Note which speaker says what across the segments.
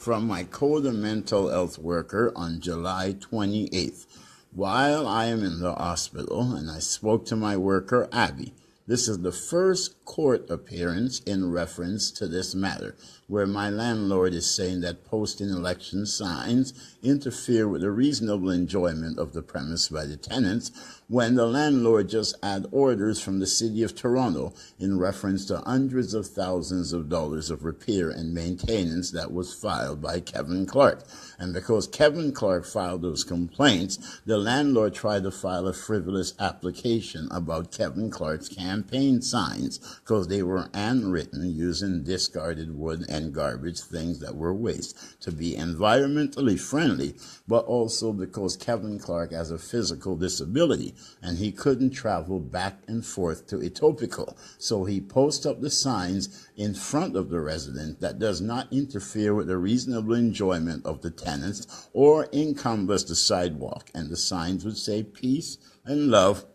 Speaker 1: from my Cota mental health worker on July 28th. While I am in the hospital, and I spoke to my worker, Abby. This is the first court appearance in reference to this matter, where my landlord is saying that posting election signs interfere with the reasonable enjoyment of the premise by the tenants, when the landlord just had orders from the City of Toronto in reference to hundreds of thousands of dollars of repair and maintenance that was filed by Kevin Clarke. And because Kevin Clarke filed those complaints, the landlord tried to file a frivolous application about Kevin Clarke's campaign signs because they were handwritten using discarded wood and garbage, things that were waste, to be environmentally friendly, but also because Kevin Clarke has a physical disability and he couldn't travel back and forth to Etobicoke. So he posted up the signs in front of the resident that does not interfere with the reasonable enjoyment of the tenants or encompass the sidewalk. And the signs would say, "Peace and love,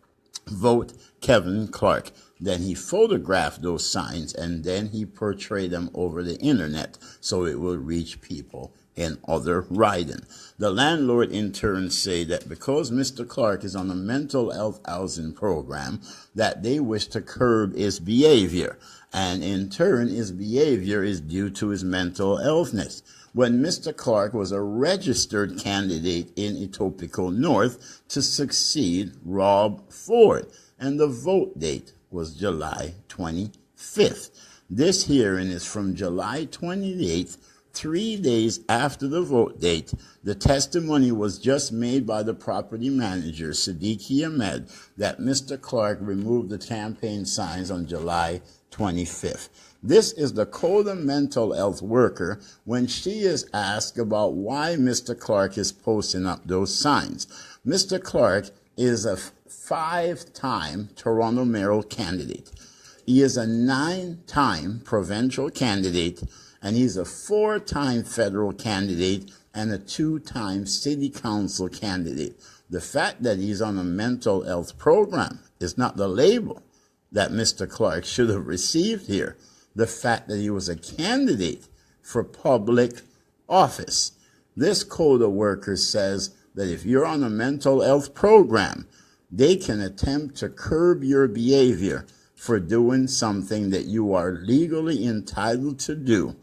Speaker 1: vote Kevin Clarke." Then he photographed those signs and then he portrayed them over the internet so it will reach people in other riding. The landlord in turn say that because Mr. Clarke is on a mental health housing program, that they wish to curb his behavior. And in turn, his behavior is due to his mental illness. When Mr. Clarke was a registered candidate in Etobicoke North to succeed Rob Ford, and the vote date was July 25th. This hearing is from July 28th, 3 days after the vote date. The testimony was just made by the property manager, Siddiqui Ahmed, that Mr. Clarke removed the campaign signs on July 25th. This is the Cota mental health worker when she is asked about why Mr. Clarke is posting up those signs. Mr. Clarke is a 5-time Toronto mayoral candidate. He is a 9-time provincial candidate, and he's a 4-time federal candidate and a 2-time city council candidate. The fact that he's on a mental health program is not the label that Mr. Clarke should have received here. The fact that he was a candidate for public office. This Cota worker says that if you're on a mental health program, they can attempt to curb your behavior for doing something that you are legally entitled to do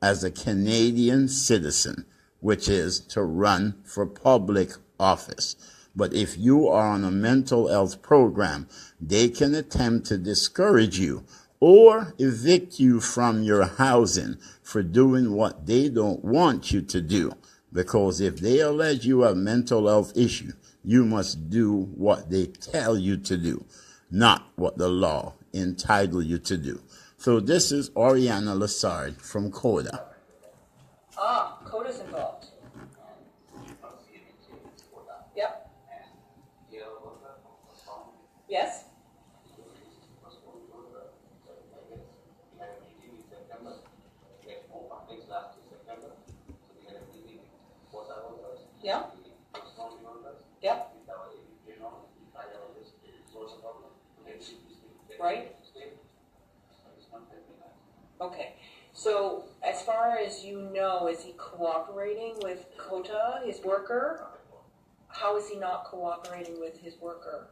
Speaker 1: as a Canadian citizen, which is to run for public office. But if you are on a mental health program, they can attempt to discourage you or evict you from your housing for doing what they don't want you to do. Because if they allege you have mental health issue, you must do what they tell you to do, not what the law entitles you to do. So this is Oriana Lassard from Cota.
Speaker 2: Ah, Cota's involved. Yep. Yes. Yeah. Yep. Right. Okay. So, as far as you know, is he cooperating with Cota, his worker? How is he not cooperating with his worker?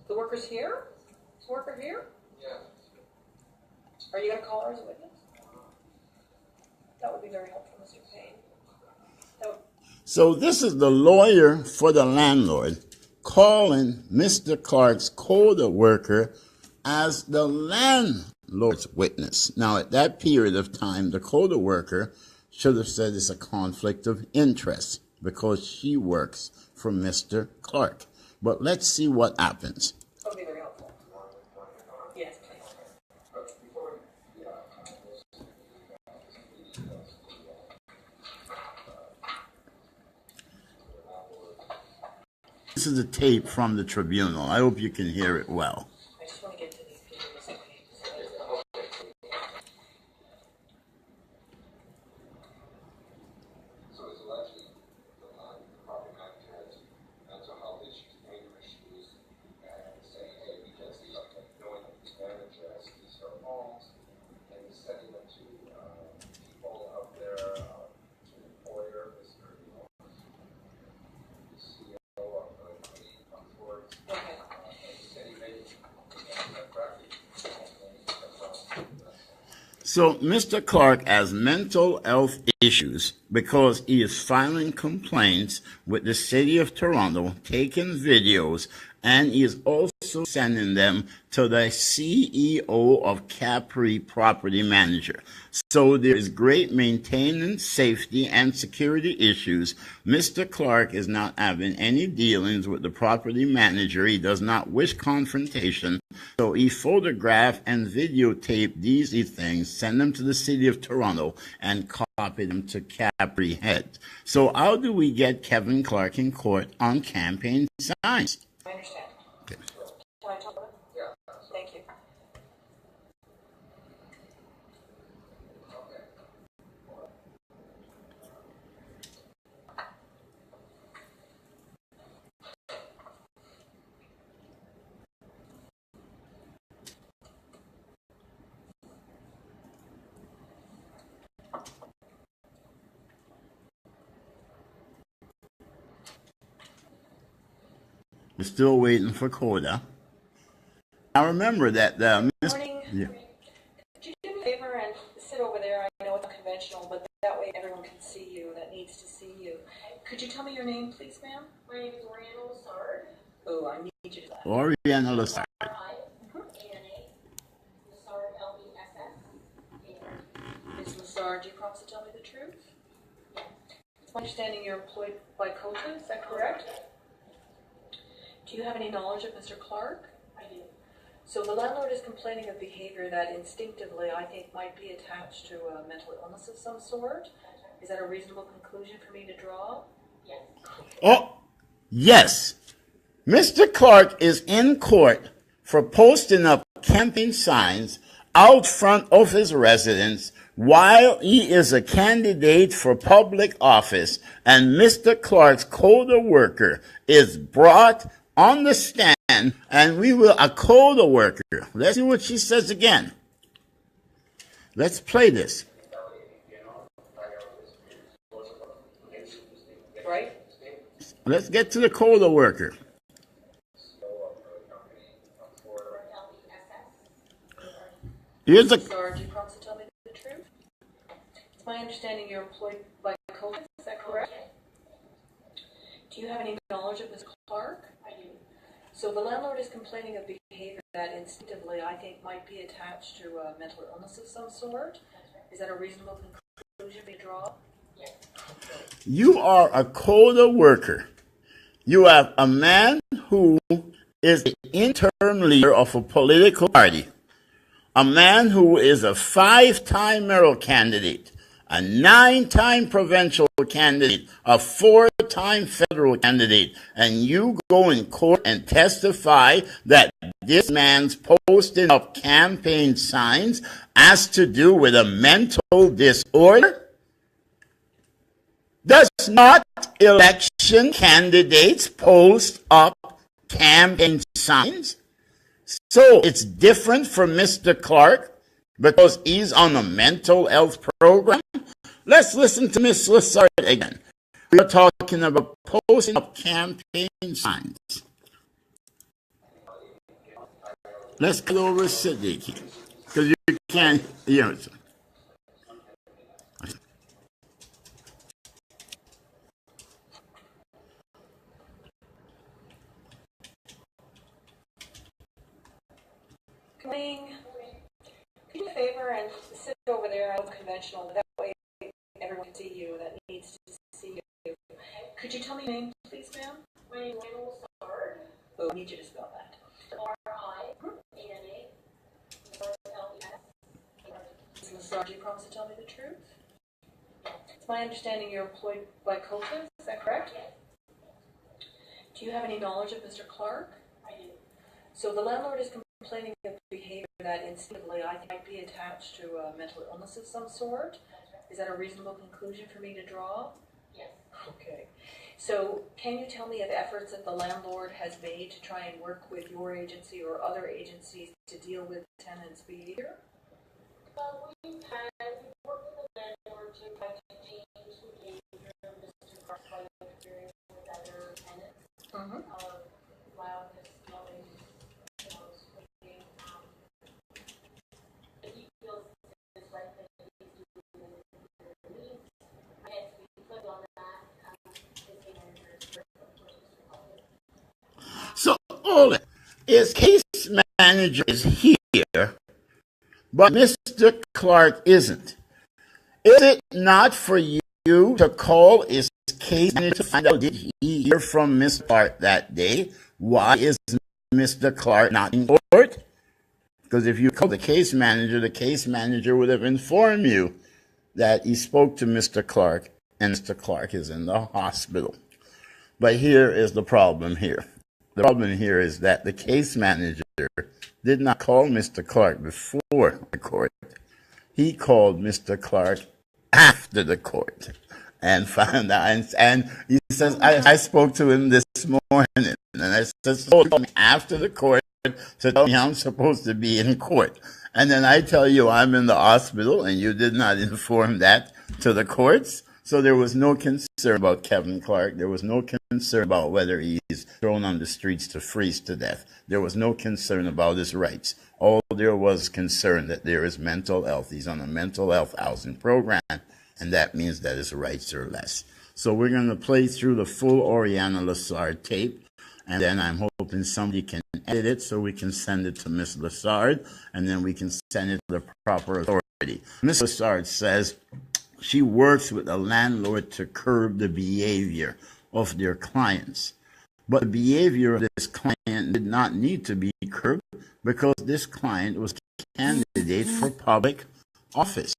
Speaker 2: The worker's here? Is the worker here? Yeah. Are you going to call her as a witness? That would be very helpful, Mr. Payne.
Speaker 1: So this is the lawyer for the landlord calling Mr. Clarke's Cota worker as the landlord's witness. Now, at that period of time, the Cota worker should have said it's a conflict of interest because she works for Mr. Clarke. But let's see what happens.
Speaker 2: That would be very helpful. Yes, please.
Speaker 1: This is a tape from the tribunal. I hope you can hear it well.
Speaker 2: I just want to get to these people.
Speaker 3: So it's allegedly the property manager has mental health issues, anger issues, and saying, hey, because he's knowing that this manager has these her homes and he's sending them to
Speaker 1: So Mr. Clarke has mental health issues because he is filing complaints with the City of Toronto, taking videos, and he is also sending them to the CEO of Capreit Property Manager. So there is great maintenance, safety, and security issues. Mr. Clarke is not having any dealings with the property manager. He does not wish confrontation. So he photographed and videotaped these things, send them to the City of Toronto, and copy them to Capreit heads. So how do we get Kevin Clarke in court on campaign signs?
Speaker 2: I understand.
Speaker 1: Okay.
Speaker 2: Can I talk about it?
Speaker 3: Yeah.
Speaker 2: Thank you.
Speaker 1: We're still waiting for Cota. Now remember that the
Speaker 2: Morning.
Speaker 1: yeah.
Speaker 2: Could you do me a favor and sit over there? I know it's unconventional, but that way everyone can see you that needs to see you. Could you tell me your name, please, ma'am?
Speaker 4: My name is Oriana RE.
Speaker 2: Oh, I need you to do that.
Speaker 1: Oriana RE.
Speaker 2: Ms. Lassard, do you promise to tell me the truth? It's my understanding you're employed by Cota, is that correct? Do you have any knowledge of Mr. Clarke?
Speaker 4: I do.
Speaker 2: So the landlord is complaining of behavior that instinctively I think might be attached to a mental illness of some sort. Is that a reasonable conclusion for me to draw?
Speaker 4: Yes.
Speaker 1: Oh, yes. Mr. Clarke is in court for posting up campaign signs out front of his residence while he is a candidate for public office, and Mr. Clarke's Cota worker is brought on the stand, and we will, a Cota worker. Let's see what she says again. Let's play this.
Speaker 2: Right?
Speaker 1: Let's get to the Cota worker. Here's a.
Speaker 2: Lassard, do you promise to tell me the truth? It's my understanding you're employed by Cota, is that correct? Do you have any knowledge of Mr. Clarke?
Speaker 4: I do.
Speaker 2: So the landlord is complaining of behavior that instinctively I think might be attached to a mental illness of some sort. Is that a reasonable conclusion to draw?
Speaker 4: Yes.
Speaker 1: You are a Cota worker. You have a man who is the interim leader of a political party, a man who is a 5-time mayoral candidate, a 9-time provincial candidate, a 4-time federal candidate, and you go in court and testify that this man's posting up campaign signs has to do with a mental disorder? Does not election candidates post up campaign signs? So it's different from Mr. Clarke because he's on a mental health program? Let's listen to Ms. Lassard again. We are talking about posting up campaign signs. Let's go over Siddiqui, because you can't hear it.
Speaker 2: Could you do me a favor and sit over there? I'm conventional, but that way everyone can see you that needs to see you. Could you tell me your name, please, ma'am?
Speaker 4: My name is Oriana RE.
Speaker 2: Oh, I need you to spell that.
Speaker 4: RIANA.
Speaker 2: Ms. Lassard, do you promise to tell me the truth? It's my understanding you're employed by Cota, is that correct?
Speaker 4: Yes.
Speaker 2: Do you have any knowledge of Mr. Clarke?
Speaker 4: I do.
Speaker 2: So the landlord is complaining of behavior that instinctively I think might be attached to a mental illness of some sort. Is that a reasonable conclusion for me to draw?
Speaker 4: Yes.
Speaker 2: Okay. So can you tell me of efforts that the landlord has made to try and work with your agency or other agencies to deal with tenants' behavior?
Speaker 4: We've worked with the landlord to try to change the behavior of Mr. Clarke by experience with other tenants. Loudness, noise, smoking. He feels this right
Speaker 1: hold it. His case manager is here, but Mr. Clarke isn't. Is it not for you to call his case manager to find out did he hear from Mr. Clarke that day? Why is Mr. Clarke not in court? Because if you call the case manager would have informed you that he spoke to Mr. Clarke and Mr. Clarke is in the hospital. But here is the problem here. The problem here is that the case manager did not call Mr. Clarke before the court. He called Mr. Clarke after the court and found out. And he says, I spoke to him this morning. And I said, so call me after the court to tell me I'm supposed to be in court. And then I tell you I'm in the hospital and you did not inform that to the courts. So there was no concern about Kevin Clarke. There was no concern about whether he's thrown on the streets to freeze to death. There was no concern about his rights. All there was concern that there is mental health. He's on a mental health housing program, and that means that his rights are less. So we're going to play through the full Oriana Lassard tape, and then I'm hoping somebody can edit it so we can send it to Miss Lassard, and then we can send it to the proper authority. Miss Lassard says she works with the landlord to curb the behavior of their clients. But the behavior of this client did not need to be curbed because this client was a candidate for public office.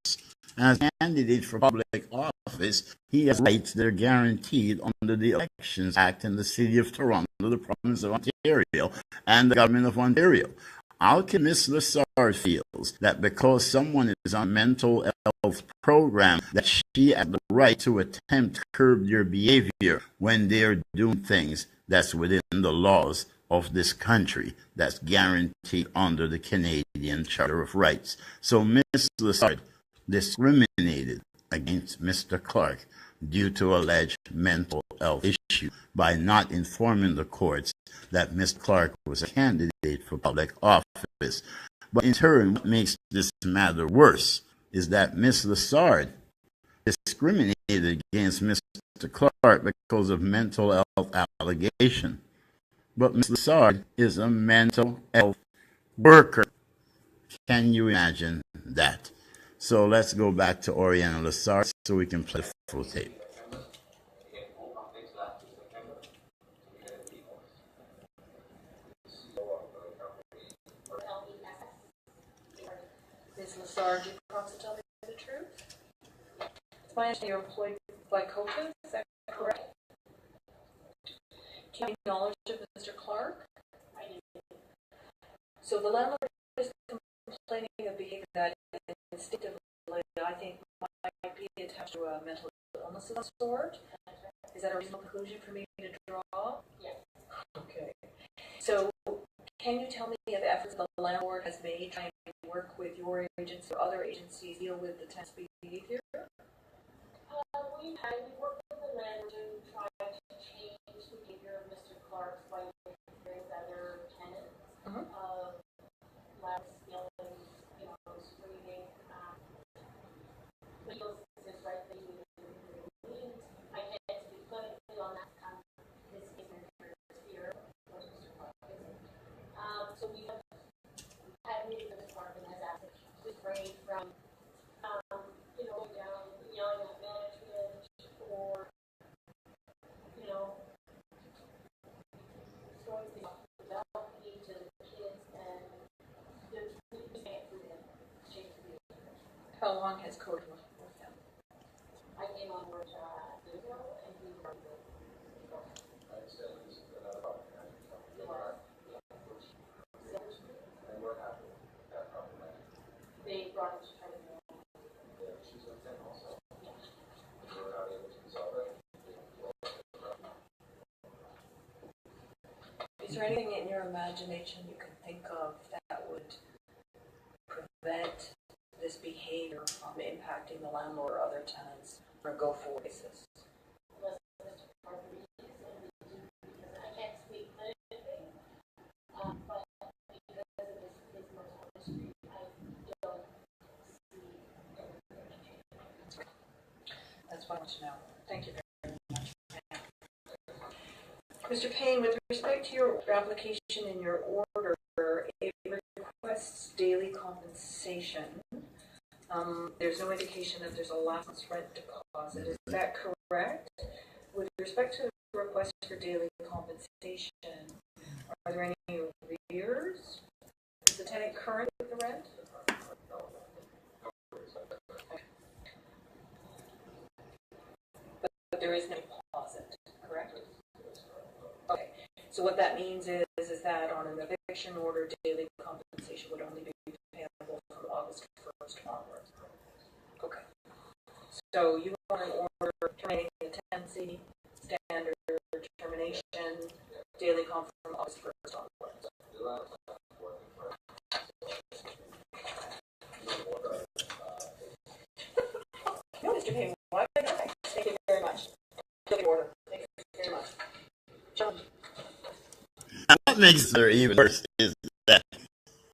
Speaker 1: And as a candidate for public office, he has rights that are guaranteed under the Elections Act in the City of Toronto, the Province of Ontario, and the Government of Ontario. How can Ms. Lassard feels that because someone is on a mental health program that she has the right to attempt to curb their behavior when they're doing things that's within the laws of this country that's guaranteed under the Canadian Charter of Rights? So Ms. Lassard discriminated against Mr. Clarke due to alleged mental health issue by not informing the courts that Mr. Clarke was a candidate for public office. But in turn, what makes this matter worse is that Ms. Lassard discriminated against Mr. Clarke because of mental health allegation. But Ms. Lassard is a mental health worker. Can you imagine that? So let's go back to Oriana Lassard so we can play the full tape.
Speaker 2: Ms. Lassard, do you promise to tell me the truth? It's my understanding you're employed by Cota, is that correct? Do you have any knowledge of Mr. Clarke? I do. So the landlord is complaining of behavior that instinctively, I think, might be attached to a mental illness of some sort. Is that a reasonable conclusion for me to draw? Yes. Okay. So can you tell me of efforts the landlord has made trying to work with your agency or other agencies deal with the tenant's behavior?
Speaker 4: We worked with the landlord to try to change the behavior of Mr. Clarke by with other tenants. Loud yelling, screaming. He was just right there. I can't speak clinically on that. His case is here. Mr. Clarke isn't. So we have had meetings with the department has asked to refrain from down, yelling at management or, throwing things off the balcony to the kids and we can't do that.
Speaker 2: How long has Cota worked with them?
Speaker 4: I came on board years ago and we were they brought us to try to know.
Speaker 3: She's a 10 also.
Speaker 4: Yeah.
Speaker 3: We're not able to resolve it.
Speaker 2: Is there anything in your imagination you can think of that would prevent this behavior from impacting the landlord or other tenants on a go-forward basis?
Speaker 4: Unless Mr. Clarke because I can't speak clinically, but because of his mental history, I don't see anything.
Speaker 2: That's what I want to know. Thank you very much. Mr. Payne, with respect to your application mention in your order, it requests daily compensation. There's no indication that there's a last month's rent deposit. Is that correct? With respect to the request for daily compensation, are there any arrears? Is the tenant current with the rent? But there is no deposit, correct? Okay. So what that means is that on an eviction order, daily compensation would only be payable from August 1st onwards. Okay. So you want an order terminating the tenancy, standard termination, daily comp from August 1st onwards. No, Mr. Payne, why? Thank you very much. Daily order. Thank you very much. John.
Speaker 1: And what makes it even worse is